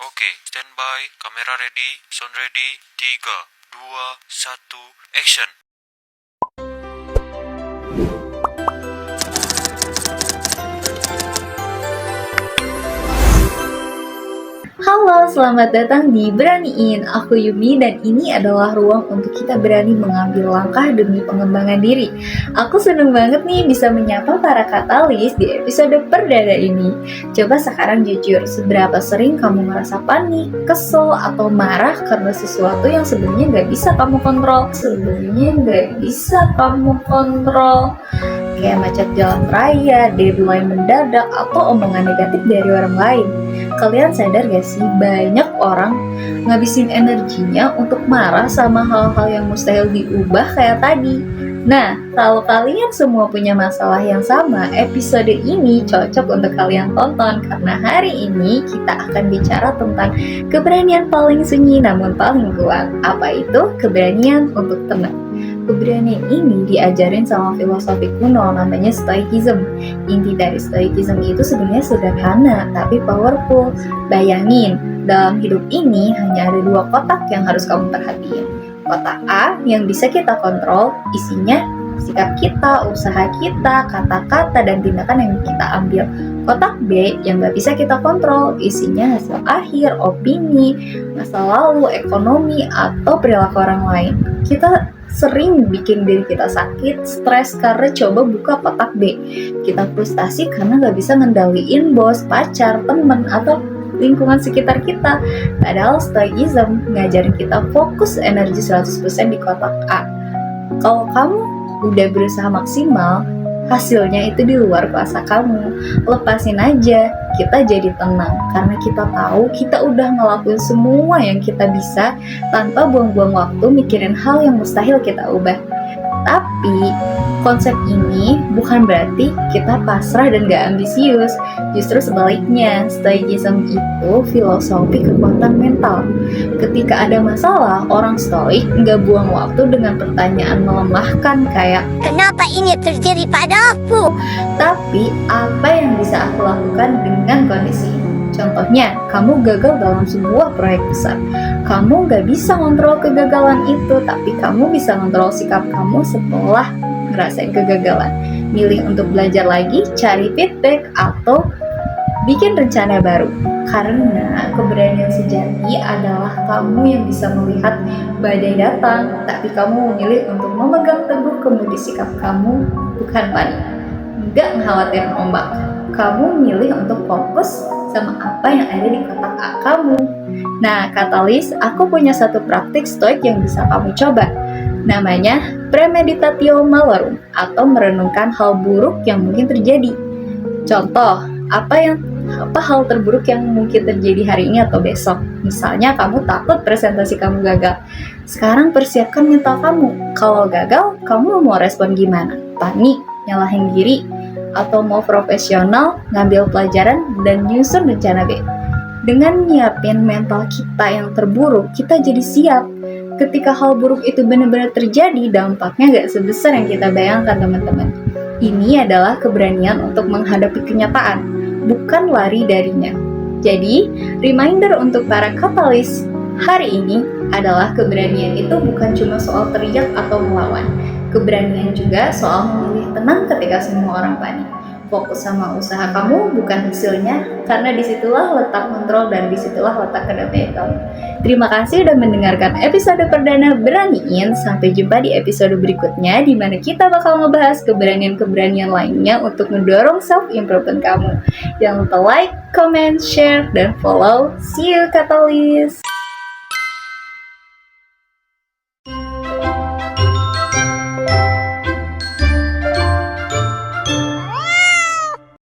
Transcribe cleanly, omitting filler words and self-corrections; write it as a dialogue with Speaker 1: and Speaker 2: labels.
Speaker 1: Oke, standby, kamera ready, sound ready, 3, 2, 1, action.
Speaker 2: Halo, selamat datang di Beraniin. Aku Yumi dan ini adalah ruang untuk kita berani mengambil langkah demi pengembangan diri. Aku seneng banget nih bisa menyapa para katalis di episode perdana ini. Coba sekarang jujur, seberapa sering kamu merasa panik, kesel, atau marah karena sesuatu yang sebenarnya gak bisa kamu kontrol? Kayak macet jalan raya, deadline mendadak, atau omongan negatif dari orang lain. Kalian sadar gak sih, banyak orang ngabisin energinya untuk marah sama hal-hal yang mustahil diubah kayak tadi. Nah, kalau kalian semua punya masalah yang sama, episode ini cocok untuk kalian tonton karena hari ini kita akan bicara tentang keberanian paling sunyi namun paling kuat. Apa itu? Keberanian untuk tenang. Keberanian ini diajarin sama filosofi kuno namanya Stoicism. Inti dari Stoicism itu sebenarnya sederhana tapi powerful. Bayangin, dalam hidup ini hanya ada 2 kotak yang harus kamu perhatiin. Kotak A yang bisa kita kontrol, isinya sikap kita, usaha kita, kata-kata, dan tindakan yang kita ambil. Kotak B yang gak bisa kita kontrol, isinya hasil akhir, opini, masa lalu, ekonomi, atau perilaku orang lain. Kita sering bikin diri kita sakit, stres karena coba buka kotak B. Kita frustasi karena gak bisa ngendaliin bos, pacar, temen, atau lingkungan sekitar kita. Padahal Stoicism ngajarin kita fokus energi 100% di kotak A. Kalau kamu udah berusaha maksimal, hasilnya itu di luar kuasa kamu. Lepasin aja, kita jadi tenang karena kita tahu kita udah ngelakuin semua yang kita bisa tanpa buang-buang waktu mikirin hal yang mustahil kita ubah. Tapi konsep ini bukan berarti kita pasrah dan gak ambisius. Justru sebaliknya, Stoicism itu filosofi kekuatan mental. Ketika ada masalah, orang stoik gak buang waktu dengan pertanyaan melemahkan kayak
Speaker 3: kenapa ini terjadi padaku?
Speaker 2: tapi apa yang bisa aku lakukan dengan kondisi ini? Contohnya, kamu gagal dalam sebuah proyek besar. Kamu gak bisa kontrol kegagalan itu, tapi kamu bisa kontrol sikap kamu setelah ngerasain kegagalan. Milih untuk belajar lagi, cari feedback, atau bikin rencana baru. Karena keberanian sejati adalah kamu yang bisa melihat badai datang, tapi kamu memilih untuk memegang teguh kemudi sikap kamu, bukan panik. Gak mengkhawatirin ombak. Kamu milih untuk fokus sama apa yang ada di kotak A kamu. Nah, Katalis, aku punya satu praktik stoik yang bisa kamu coba. Namanya premeditatio malorum atau merenungkan hal buruk yang mungkin terjadi. Contoh, apa hal terburuk yang mungkin terjadi hari ini atau besok. Misalnya kamu takut presentasi kamu gagal. Sekarang persiapkan mental kamu. Kalau gagal, kamu mau respon gimana? Panik, nyalahin diri, atau mau profesional, ngambil pelajaran, dan nyusun rencana B. Dengan nyiapin mental kita yang terburuk, kita jadi siap. Ketika hal buruk itu benar-benar terjadi, dampaknya gak sebesar yang kita bayangkan, teman-teman. Ini adalah keberanian untuk menghadapi kenyataan, bukan lari darinya. Jadi, reminder untuk para katalis hari ini adalah keberanian itu bukan cuma soal teriak atau melawan. Keberanian juga soal memilih tenang ketika semua orang panik. Fokus sama usaha kamu, bukan hasilnya, karena disitulah letak kontrol dan disitulah letak kedamaian kamu. Terima kasih sudah mendengarkan episode perdana Beraniin. Sampai jumpa di episode berikutnya, di mana kita bakal ngebahas keberanian-keberanian lainnya untuk mendorong self-improvement kamu. Jangan lupa like, comment, share, dan follow. See you, Katalis!